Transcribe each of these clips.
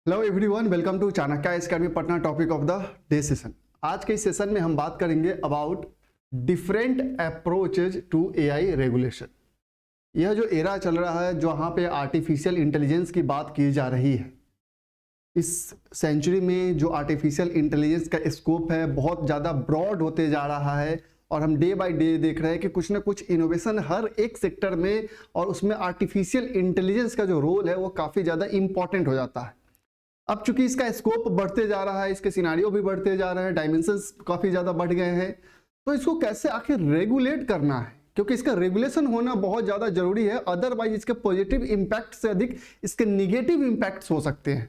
Hello everyone, welcome to Chanakya academy Patna. Topic of the day session. आज के इस session में हम बात करेंगे about different approaches to AI regulation. यह जो एरा चल रहा है जहाँ पे आर्टिफिशियल इंटेलिजेंस की बात की जा रही है, इस सेंचुरी में जो आर्टिफिशियल इंटेलिजेंस का स्कोप है बहुत ज़्यादा ब्रॉड होते जा रहा है और हम डे बाय डे देख रहे हैं कि कुछ ना कुछ इनोवेशन हर एक सेक्टर में, और उसमें आर्टिफिशियल इंटेलिजेंस का जो रोल है वो काफ़ी ज़्यादा इंपॉर्टेंट हो जाता है। अब चूंकि इसका स्कोप बढ़ते जा रहा है, इसके सिनारियो भी बढ़ते जा रहे हैं, डायमेंशंस काफ़ी ज़्यादा बढ़ गए हैं, तो इसको कैसे आखिर रेगुलेट करना है, क्योंकि इसका रेगुलेशन होना बहुत ज़्यादा जरूरी है। अदरवाइज इसके पॉजिटिव इम्पैक्ट से अधिक इसके निगेटिव इम्पैक्ट्स हो सकते हैं।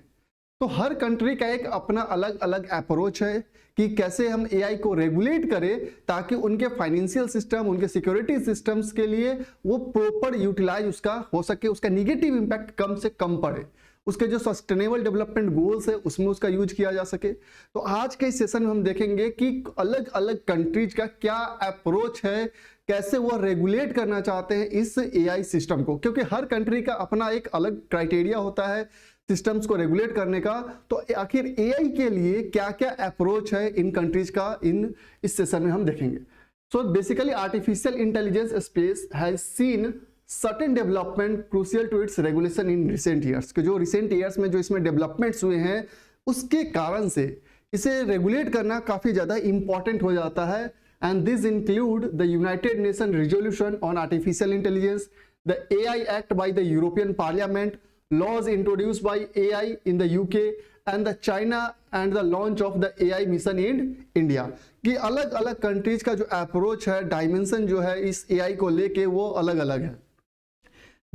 तो हर कंट्री का एक अपना अलग अलग अप्रोच है कि कैसे हम एआई को रेगुलेट करें ताकि उनके फाइनेंशियल सिस्टम, उनके सिक्योरिटी सिस्टम्स के लिए वो प्रॉपर यूटिलाइज उसका हो सके, उसका निगेटिव इम्पैक्ट कम से कम पड़े, उसके जो सस्टेनेबल डेवलपमेंट गोल्स है उसमें उसका यूज किया जा सके। तो आज के सेशन में हम देखेंगे कि अलग अलग कंट्रीज का क्या अप्रोच है, कैसे वो रेगुलेट करना चाहते हैं इस एआई सिस्टम को, क्योंकि हर कंट्री का अपना एक अलग क्राइटेरिया होता है सिस्टम्स को रेगुलेट करने का। तो आखिर एआई के लिए क्या क्या अप्रोच है इन कंट्रीज का, इस सेशन में हम देखेंगे। So basically artificial intelligence space has seen certain development crucial to its regulation in recent years. कि जो रिसेंट ईयर्स में जो इसमें डेवलपमेंट्स हुए हैं उसके कारण से इसे रेगुलेट करना काफ़ी ज़्यादा इंपॉर्टेंट हो जाता है। And this include the United nation resolution on artificial intelligence, the AI act by the European parliament, laws introduced by AI in the UK and the China and the launch of the AI mission in India। कि अलग अलग countries का जो approach है, dimension जो है इस AI को लेके वो अलग अलग है।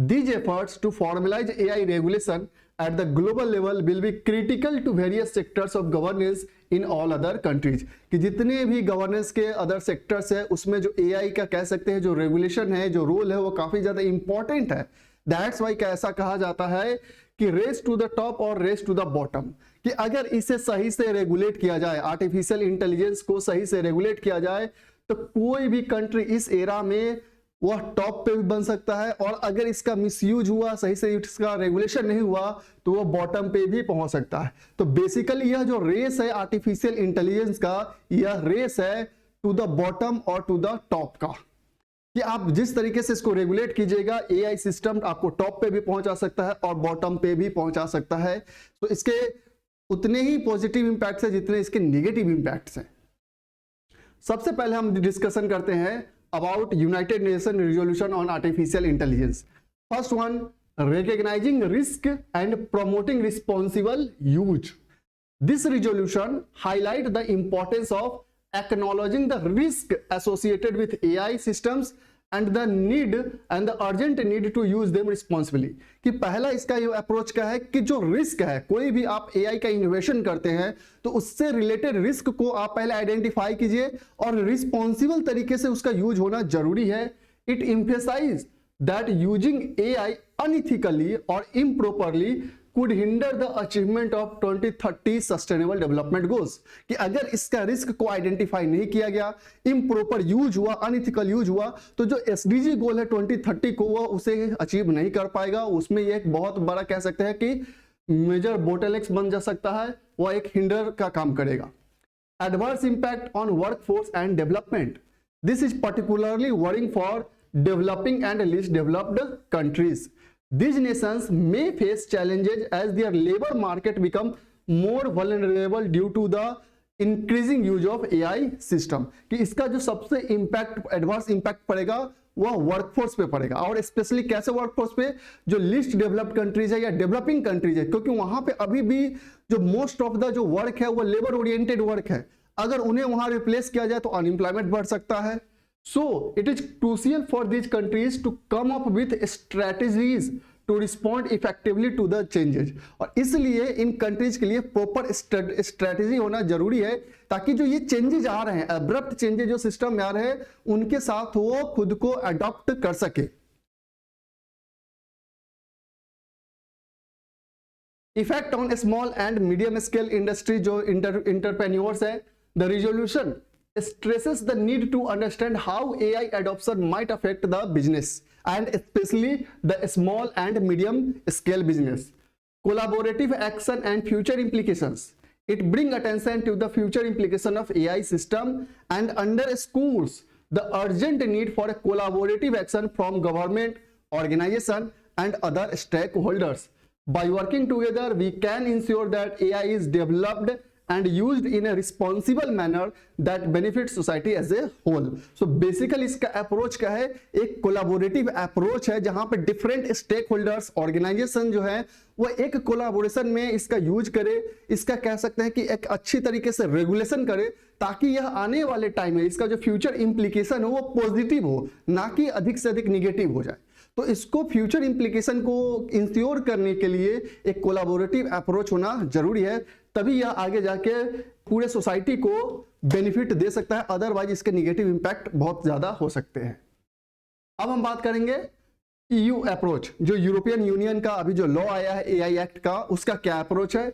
These efforts to formalize AI regulation at the global level will be critical to various sectors of governance in all other countries। कि जितने भी गवर्नेंस के अदर सेक्टर्स है उसमें जो AI का कह सकते हैं जो रेगुलेशन है, जो रोल है वो काफी ज्यादा इंपॉर्टेंट है। दैट्स वाई ऐसा कहा जाता है कि रेस टू द टॉप और रेस टू द बॉटम। कि अगर इसे सही से रेगुलेट किया जाए, आर्टिफिशियल इंटेलिजेंस को सही से रेगुलेट किया जाए, तो कोई भी कंट्री इस एरा में वह टॉप पे भी बन सकता है, और अगर इसका मिसयूज हुआ, सही से इसका रेगुलेशन नहीं हुआ, तो वह बॉटम पे भी पहुंच सकता है। तो बेसिकली यह जो रेस है आर्टिफिशियल इंटेलिजेंस का, यह रेस है टू द बॉटम और टू द टॉप का। कि आप जिस तरीके से इसको रेगुलेट कीजिएगा, एआई सिस्टम आपको टॉप पे भी पहुंचा सकता है और बॉटम पे भी पहुंचा सकता है। तो इसके उतने ही पॉजिटिव इंपैक्ट्स हैं जितने इसके नेगेटिव इंपैक्ट्स हैं। सबसे पहले हम डिस्कशन करते हैं about United nation resolution on artificial intelligence. First one, recognising risk and promoting responsible use. This resolution highlight the importance of acknowledging the risk associated with AI systems and the need and the urgent need to use them responsibly। कि पहला इसका ये approach क्या है कि जो risk है, कोई भी आप AI का इनोवेशन करते हैं तो उससे रिलेटेड रिस्क को आप पहले आइडेंटिफाई कीजिए और रिस्पॉन्सिबल तरीके से उसका यूज होना जरूरी है। It emphasize that using AI unethically और improperly could hinder the achievement of 2030 sustainable development goals. कि अगर इसका रिस्क को आइडेंटिफाई नहीं किया गया, इम्प्रॉपर यूज हुआ, अनइथिकल यूज हुआ, तो जो एसडीजी गोल है 2030 को वो उसे अचीव नहीं कर पाएगा। उसमें ये एक बहुत बड़ा कह सकते हैं कि मेजर बोटलनेक्स बन जा सकता है, वो एक हिंडर का काम करेगा। Adverse impact on workforce and development. This is particularly worrying for developing and least developed countries. These nations may face challenges as their labor market become more vulnerable due to the increasing use of AI system। कि इसका जो सबसे impact, adverse impact पड़ेगा वह workforce पे पड़ेगा, और specially कैसे वर्कफोर्स पे, जो लिस्ट डेवलप्ड कंट्रीज है या डेवलपिंग कंट्रीज है, क्योंकि वहां पे अभी भी जो मोस्ट ऑफ द जो वर्क है वो लेबर ओरिएंटेड वर्क है। अगर उन्हें वहां रिप्लेस किया जाए तो अनएम्प्लॉयमेंट बढ़ सकता है। So it is crucial for these countries to come up with strategies to respond effectively to the changes। और इसलिए इन कंट्रीज के लिए प्रॉपर स्ट्रेटेजी होना जरूरी है ताकि जो ये चेंजेस आ रहे हैं, अब्रप्ट चेंजेस जो सिस्टम में आ रहे हैं, उनके साथ वो खुद को अडॉप्ट कर सके। Effect on small and medium scale industry, जो इंटरप्रेन्योर्स है, the resolution stresses the need to understand how AI adoption might affect the business and especially the small and medium scale business। collaborative action and future implications. It brings attention to the future implication of AI system and underscores the urgent need for a collaborative action from government, organization and other stakeholders. By working together, we can ensure that AI is developed and used in a responsible manner that benefits society as a whole. So basically इसका approach क्या है, एक collaborative approach है जहां पे different stake holders, organisation जो है वो एक कोलैबोरेशन में इसका यूज करे, इसका कह सकते हैं कि एक अच्छी तरीके से रेगुलेशन करे ताकि यह आने वाले टाइम में इसका जो फ्यूचर इंप्लीकेशन हो वो पॉजिटिव हो, ना कि अधिक से अधिक निगेटिव हो जाए। तो इसको फ्यूचर इंप्लीकेशन को इंश्योर करने के लिए एक कोलैबोरेटिव अप्रोच होना जरूरी है, तभी यह आगे जाके पूरे सोसाइटी को बेनिफिट दे सकता है, अदरवाइज इसके निगेटिव इंपैक्ट बहुत ज्यादा हो सकते हैं। अब हम बात करेंगे ईयू अप्रोच, जो यूरोपियन यूनियन का अभी जो लॉ आया है एआई एक्ट का, उसका क्या अप्रोच है?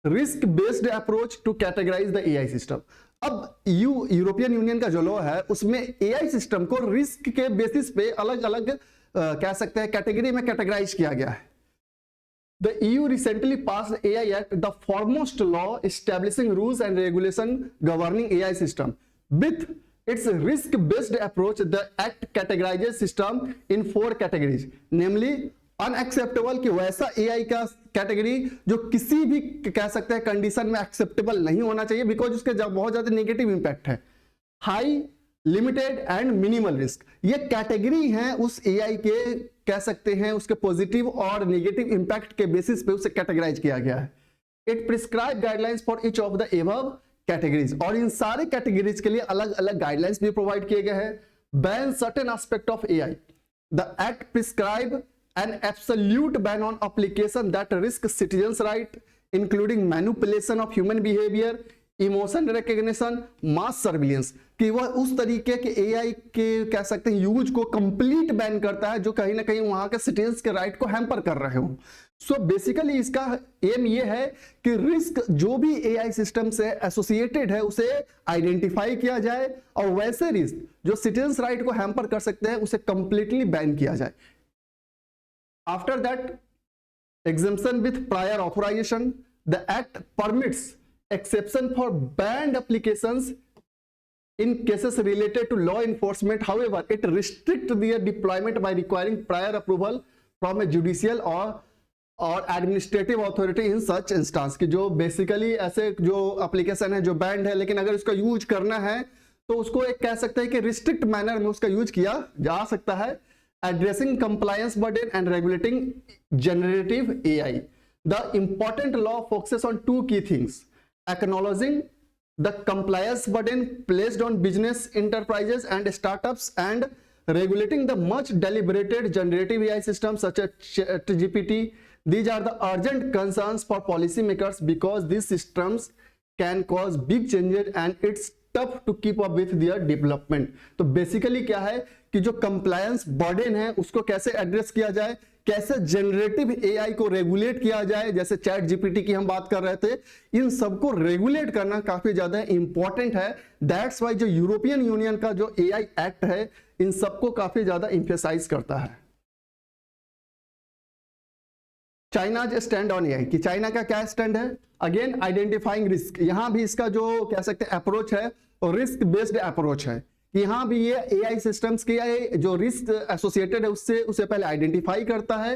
Risk based approach to categorize the AI system. अब यूरोपियन यूनियन का जो लॉ है उसमें एआई सिस्टम को रिस्क के बेसिस पे अलग अलग कह सकते हैं कैटेगरी में कैटेगराइज किया गया है। The EU recently passed AI Act, the foremost law establishing rules and regulation governing AI system. With its risk-based approach, the act categorizes system in 4 categories, namely unacceptable कि वैसा AI का category जो किसी भी कह सकते हैं कंडीशन में एक्सेप्टेबल नहीं होना चाहिए बिकॉज उसके बहुत ज्यादा नेगेटिव इंपैक्ट है। High, limited and minimal risk, ये कैटेगरी है उस एआई के कह सकते हैं उसके पॉजिटिव और नेगेटिव इंपैक्ट के बेसिस पे उसे कैटेगराइज किया गया है। It prescribe guidelines for each of the above categories, और इन सारे कैटेगरीज के लिए अलग अलग गाइडलाइंस भी प्रोवाइड किए गए हैं। Ban certain aspect of AI, the act prescribe an absolute ban on application that risk citizens right including manipulation of human behaviour, emotion recognition, mass surveillance, कि वह उस तरीके के एआई के कह सकते हैं यूज को कंप्लीट बैन करता है जो कहीं ना कहीं वहां के सिटीजंस के राइट को हैम्पर कर रहे हो। सो बेसिकली इसका एम ये है कि रिस्क जो भी एआई सिस्टम से एसोसिएटेड है उसे आइडेंटिफाई किया जाए और वैसे रिस्क जो सिटीजंस राइट को हैम्पर कर सकते हैं उसे कंप्लीटली बैन किया जाए। After that exemption with prior authorization, the act permits exception for banned applications in cases related to law enforcement. However, it restricts their deployment by requiring prior approval from a judicial or administrative authority in such instance, कि जो basically ऐसे जो application है जो band है लेकिन अगर उसका यूज करना है तो उसको एक कह सकते हैं कि रिस्ट्रिक्ट मैनर में उसका यूज किया जा सकता है। Addressing compliance burden and regulating generative AI. The important law focuses on 2 key things: acknowledging the compliance burden placed on business enterprises and startups, and regulating the much deliberated generative AI systems such as ChatGPT. These are the urgent concerns for policymakers because these systems can cause big changes and it's tough to keep up with their development. तो basically क्या है कि जो compliance burden है उसको कैसे address किया जाए, कैसे जनरेटिव एआई को रेगुलेट किया जाए, जैसे चैट जीपीटी की हम बात कर रहे थे, इन सबको रेगुलेट करना काफी ज्यादा इंपॉर्टेंट है। दैट्स वाई जो यूरोपियन यूनियन का जो एआई एक्ट है इन सबको काफी ज्यादा इंफेसाइज करता है। चाइना स्टैंड ऑन एआई, कि चाइना का क्या स्टैंड है? अगेन आइडेंटिफाइंग रिस्क, यहां भी इसका जो कह सकते हैं अप्रोच है और रिस्क बेस्ड अप्रोच है। यहां भी ये एआई सिस्टम्स के जो रिस्क एसोसिएटेड है उसे पहले आइडेंटिफाई करता है।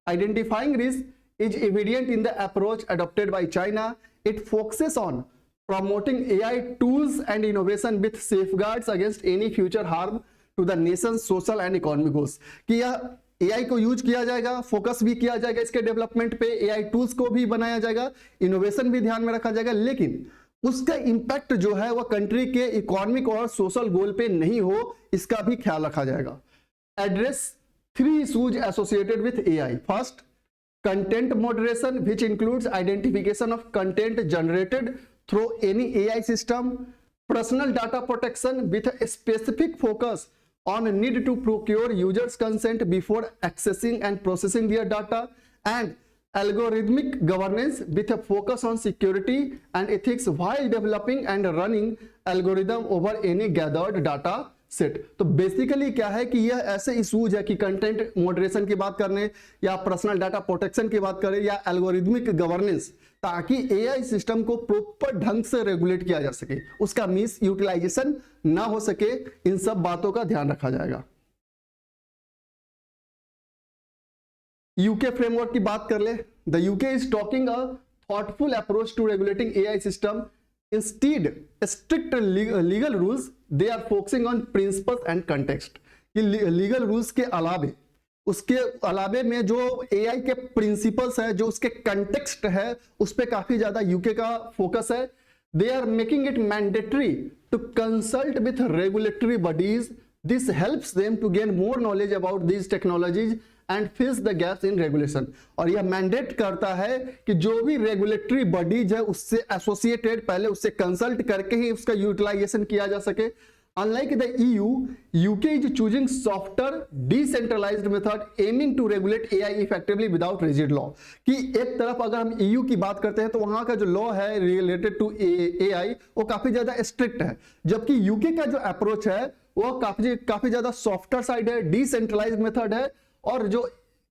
Identifying risk is evident in the approach adopted by China. It focuses on promoting AI tools and innovation with safeguards against any future harm to the nation social and economic goals, कि यह AI को use किया जाएगा, focus भी किया जाएगा इसके development पे, एआई टूल्स को भी बनाया जाएगा, इनोवेशन भी ध्यान में रखा जाएगा, लेकिन उसका इंपैक्ट जो है वह कंट्री के इकोनॉमिक और सोशल गोल पे नहीं हो, इसका भी ख्याल रखा जाएगा। Address 3 issues associated with AI. First, content moderation which includes identification of content generated through any AI system, personal data protection with specific focus on need to procure users consent before accessing and processing their data, and algorithmic governance with a focus on security and ethics while developing and running algorithm over any gathered data set. तो basically क्या है कि यह ऐसे issues है कि content moderation की बात करने या पर्सनल डाटा प्रोटेक्शन की बात करें या एल्गोरिथमिक गवर्नेंस, ताकि एआई सिस्टम को प्रॉपर ढंग से रेगुलेट किया जा सके, उसका मिस यूटिलाइजेशन ना हो सके, इन सब बातों का ध्यान रखा जाएगा। यूके फ्रेमवर्क की बात कर ले। The UK is talking a thoughtful approach to regulating AI system. Instead, strict legal rules, they are focusing on principles and context. कि लीगल रूल्स के अलावे, उसके अलावे में जो AI के प्रिंसिपल्स है, जो उसके कंटेक्स्ट है, उस पर काफी ज्यादा यूके का फोकस है। They are making it mandatory to consult with regulatory bodies. This helps them to gain more knowledge about these technologies and fill the gaps in regulation. और यह मैंडेट करता है कि जो भी रेगुलेटरी बॉडीज है उससे एसोसिएटेड, पहले उससे कंसल्ट करके ही उसका यूटिलाइजेशन किया जा सके। Unlike the EU, UK is choosing softer, decentralized method aiming to regulate AI effectively without rigid law. कि एक तरफ अगर हम EU की बात करते हैं तो वहां का जो लॉ है रिलेटेड टू AI वो काफी ज्यादा स्ट्रिक्ट है, जबकि UK का जो अप्रोच है वो काफी ज्यादा सॉफ्टर साइड है, डिसेंट्रलाइज्ड मेथड है, और जो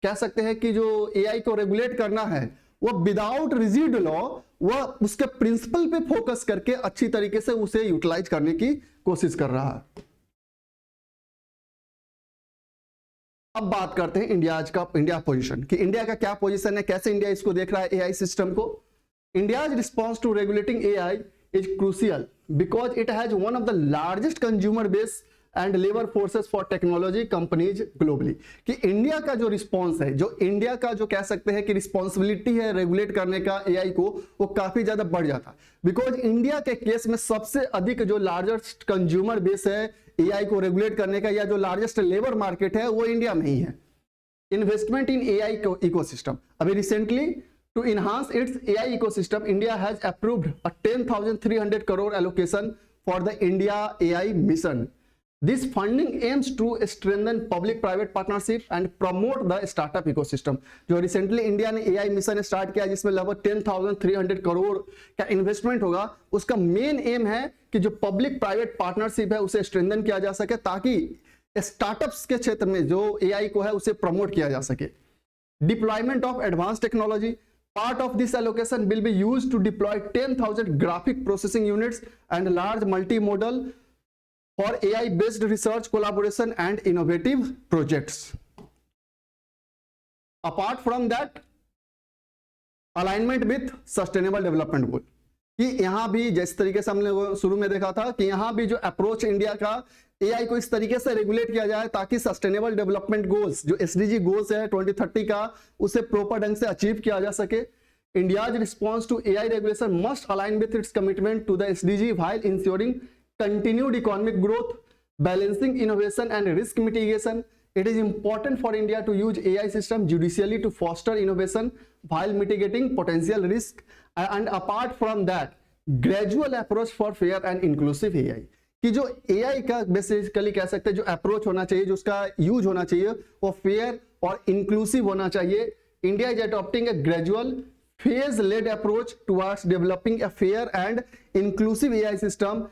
कह सकते हैं कि जो AI को रेगुलेट करना है वो विदाउट रिजिड लॉ, वह उसके प्रिंसिपल पे फोकस करके अच्छी तरीके से उसे यूटिलाइज करने की कोशिश कर रहा है। अब बात करते हैं इंडिया पोजीशन, कि इंडिया का क्या पोजीशन है, कैसे इंडिया इसको देख रहा है एआई सिस्टम को। India's response to regulating AI is crucial because it has one of the largest consumer base and labour forces for technology companies globally. कि इंडिया का जो रिस्पॉन्स है, जो इंडिया का जो कह सकते हैं कि रिस्पॉन्सिबिलिटी है रेगुलेट करने का एआई को, वो काफी ज्यादा बढ़ जाता, बिकॉज इंडिया के केस में सबसे अधिक जो लार्जेस्ट कंज्यूमर बेस है एआई को रेगुलेट करने का, या जो लार्जेस्ट लेबर मार्केट है वो इंडिया में ही है। इन्वेस्टमेंट इन एआई इकोसिस्टम, अभी recently to enhance its AI ecosystem India has approved a 10,300 crore allocation for the India AI mission. This funding aims to strengthen public-private partnership and promote the startup ecosystem. जो recently India ने AI mission start किया जिसमें लगभग 10,300 करोड़ का investment होगा, उसका main M है कि जो पब्लिक प्राइवेट पार्टनरशिप है उसे स्ट्रेंथन किया जा सके, ताकि स्टार्टअप्स के क्षेत्र में जो AI को है उसे प्रमोट किया जा सके। Deployment of advance technology, part of this allocation will be used to deploy 10,000 graphic processing units and large multi model for AI based research collaboration and innovative projects. Apart from that, alignment with sustainable development goal, कि यहां भी जिस तरीके से हमने शुरू में देखा था कि यहां भी जो अप्रोच इंडिया का AI को इस तरीके से रेगुलेट किया जाए ताकि सस्टेनेबल डेवलपमेंट गोल्स जो SDG गोल्स है 2030 का, उसे प्रॉपर ढंग से अचीव किया जा सके। India's response to AI regulation must align with its commitment to the SDG while ensuring continued economic growth, balancing innovation and risk mitigation. It is important for India to use AI system judiciously to foster innovation while mitigating potential risk. And apart from that, gradual approach for fair and inclusive AI. कि जो AI का basically कह सकते हैं जो approach होना चाहिए, जो उसका यूज होना चाहिए, वो फेयर और इंक्लूसिव होना चाहिए। India is adopting a gradual phase-led approach towards developing a fair and inclusive AI system,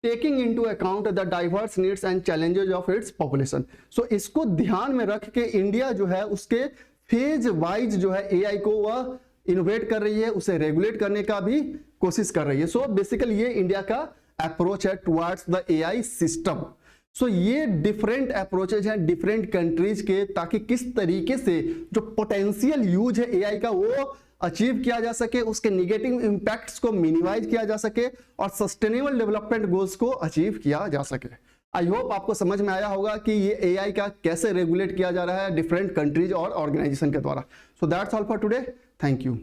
taking into account the diverse needs and challenges of its population. So इसको ध्यान में रख के इंडिया जो है उसके फेज वाइज जो है एआई को वह इनोवेट कर रही है, उसे रेगुलेट करने का भी कोशिश कर रही है। सो बेसिकली ये इंडिया का अप्रोच है टुवर्ड्स द एआई सिस्टम। सो ये डिफरेंट अप्रोचेज हैं डिफरेंट कंट्रीज के, ताकि किस तरीके से जो पोटेंशियल यूज है एआई का वो अचीव किया जा सके, उसके निगेटिव इंपैक्ट्स को मिनिमाइज किया जा सके और सस्टेनेबल डेवलपमेंट गोल्स को अचीव किया जा सके। आई होप आपको समझ में आया होगा कि ये एआई का कैसे रेगुलेट किया जा रहा है डिफरेंट कंट्रीज और ऑर्गेनाइजेशन के द्वारा। So that's all for today, thank you.